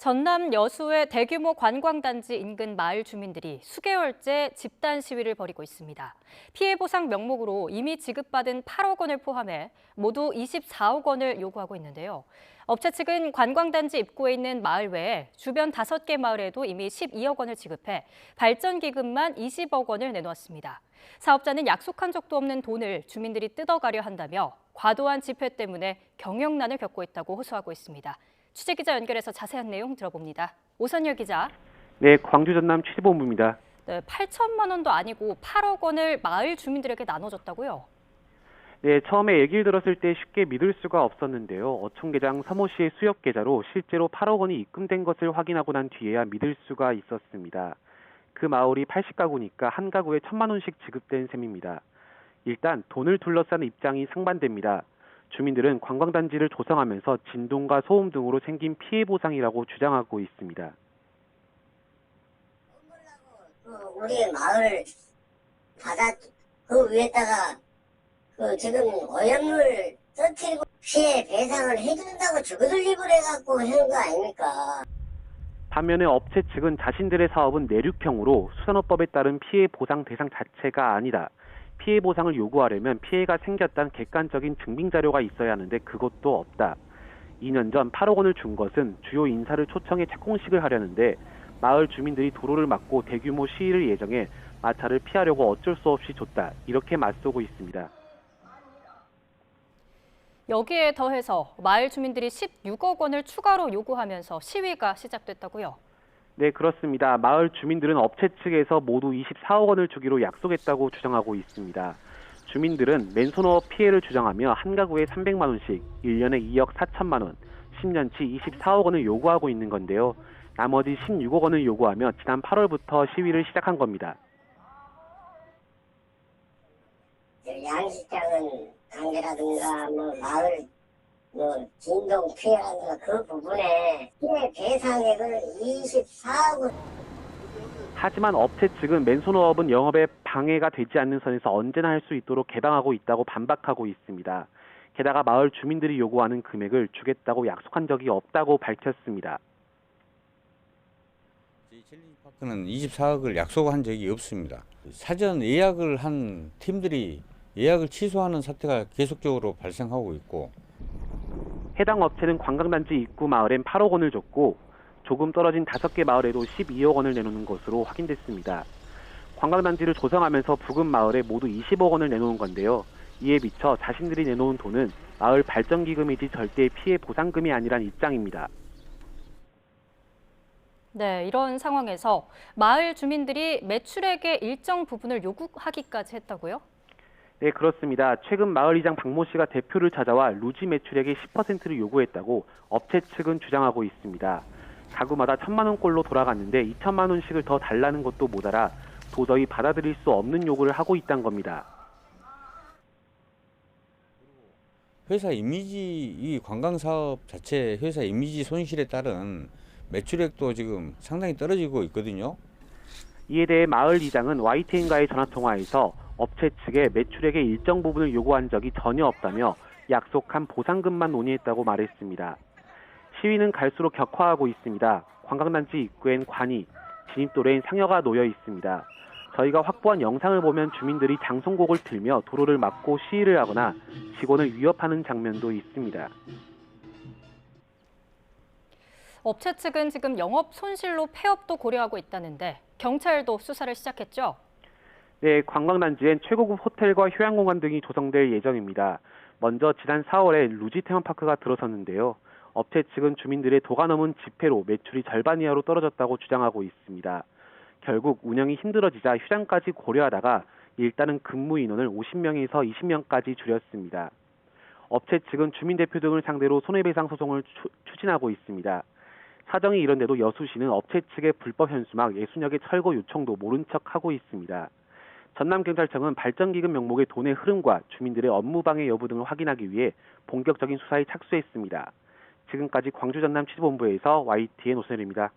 전남 여수의 대규모 관광단지 인근 마을 주민들이 수개월째 집단 시위를 벌이고 있습니다. 피해 보상 명목으로 이미 지급받은 8억 원을 포함해 모두 24억 원을 요구하고 있는데요. 업체 측은 관광단지 입구에 있는 마을 외에 주변 5개 마을에도 이미 12억 원을 지급해 발전기금만 20억 원을 내놓았습니다. 사업자는 약속한 적도 없는 돈을 주민들이 뜯어가려 한다며 과도한 집회 때문에 경영난을 겪고 있다고 호소하고 있습니다. 취재기자 연결해서 자세한 내용 들어봅니다. 오선열 기자. 네, 광주 전남 취재본부입니다. 네, 8천만 원도 아니고 8억 원을 마을 주민들에게 나눠줬다고요? 네, 처음에 얘기를 들었을 때 쉽게 믿을 수가 없었는데요. 어촌계장 서모 씨의 수협 계좌로 실제로 8억 원이 입금된 것을 확인하고 난 뒤에야 믿을 수가 있었습니다. 그 마을이 80가구니까 한 가구에 1,000만 원씩 지급된 셈입니다. 일단 돈을 둘러싼 입장이 상반됩니다. 주민들은 관광단지를 조성하면서 진동과 소음 등으로 생긴 피해 보상이라고 주장하고 있습니다. 우리 마을 바다 그 위에다가 지금 오염물 터뜨리고 피해 배상을 해준다고 주거들 입을 해갖고 하는 거 아닙니까? 반면에 업체 측은 자신들의 사업은 내륙형으로 수산업법에 따른 피해 보상 대상 자체가 아니다. 피해 보상을 요구하려면 피해가 생겼다는 객관적인 증빙 자료가 있어야 하는데 그것도 없다. 2년 전 8억 원을 준 것은 주요 인사를 초청해 착공식을 하려는데 마을 주민들이 도로를 막고 대규모 시위를 예정해 마찰을 피하려고 어쩔 수 없이 줬다. 이렇게 맞서고 있습니다. 여기에 더해서 마을 주민들이 16억 원을 추가로 요구하면서 시위가 시작됐다고요? 네, 그렇습니다. 마을 주민들은 업체 측에서 모두 24억 원을 주기로 약속했다고 주장하고 있습니다. 주민들은 맨손업 피해를 주장하며 한 가구에 300만 원씩 1년에 2억 4천만 원, 10년치 24억 원을 요구하고 있는 건데요. 나머지 16억 원을 요구하며 지난 8월부터 시위를 시작한 겁니다. 양식장은 관계라든가 마을 진동 피해라든가 그 부분에 피해 배상액을 24억 원. 하지만 업체 측은 맨손업은 영업에 방해가 되지 않는 선에서 언제나 할 수 있도록 개방하고 있다고 반박하고 있습니다. 게다가 마을 주민들이 요구하는 금액을 주겠다고 약속한 적이 없다고 밝혔습니다. 저희 챌린지파크는 24억을 약속한 적이 없습니다. 사전 예약을 한 팀들이 예약을 취소하는 사태가 계속적으로 발생하고 있고, 해당 업체는 관광단지 입구 마을엔 8억 원을 줬고 조금 떨어진 5개 마을에도 12억 원을 내놓는 것으로 확인됐습니다. 관광단지를 조성하면서 부근 마을에 모두 20억 원을 내놓은 건데요. 이에 비춰 자신들이 내놓은 돈은 마을 발전기금이지 절대 피해 보상금이 아니란 입장입니다. 네, 이런 상황에서 마을 주민들이 매출액의 일정 부분을 요구하기까지 했다고요? 네, 그렇습니다. 최근 마을이장 박모 씨가 대표를 찾아와 루지 매출액의 10%를 요구했다고 업체 측은 주장하고 있습니다. 가구마다 1,000만 원꼴로 돌아갔는데 2천만 원씩을 더 달라는 것도 모자라 도저히 받아들일 수 없는 요구를 하고 있다는 겁니다. 회사 이미지, 이 관광사업 자체 회사 이미지 손실에 따른 매출액도 지금 상당히 떨어지고 있거든요. 이에 대해 마을 이장은 YTN과의 전화통화에서 업체 측에 매출액의 일정 부분을 요구한 적이 전혀 없다며 약속한 보상금만 논의했다고 말했습니다. 시위는 갈수록 격화하고 있습니다. 관광단지 입구엔 관이, 진입도로엔 상여가 놓여 있습니다. 저희가 확보한 영상을 보면 주민들이 장송곡을 틀며 도로를 막고 시위를 하거나 직원을 위협하는 장면도 있습니다. 업체 측은 지금 영업 손실로 폐업도 고려하고 있다는데 경찰도 수사를 시작했죠? 네, 관광단지엔 최고급 호텔과 휴양공간 등이 조성될 예정입니다. 먼저 지난 4월에 루지 테마파크가 들어섰는데요. 업체 측은 주민들의 도가 넘은 집회로 매출이 절반 이하로 떨어졌다고 주장하고 있습니다. 결국 운영이 힘들어지자 휴장까지 고려하다가 일단은 근무 인원을 50명에서 20명까지 줄였습니다. 업체 측은 주민 대표 등을 상대로 손해배상 소송을 추진하고 있습니다. 사정이 이런데도 여수시는 업체 측의 불법 현수막 60여 개 철거 요청도 모른 척하고 있습니다. 전남경찰청은 발전기금 명목의 돈의 흐름과 주민들의 업무방해 여부 등을 확인하기 위해 본격적인 수사에 착수했습니다. 지금까지 광주 전남 취재본부에서 YTN 오선열입니다.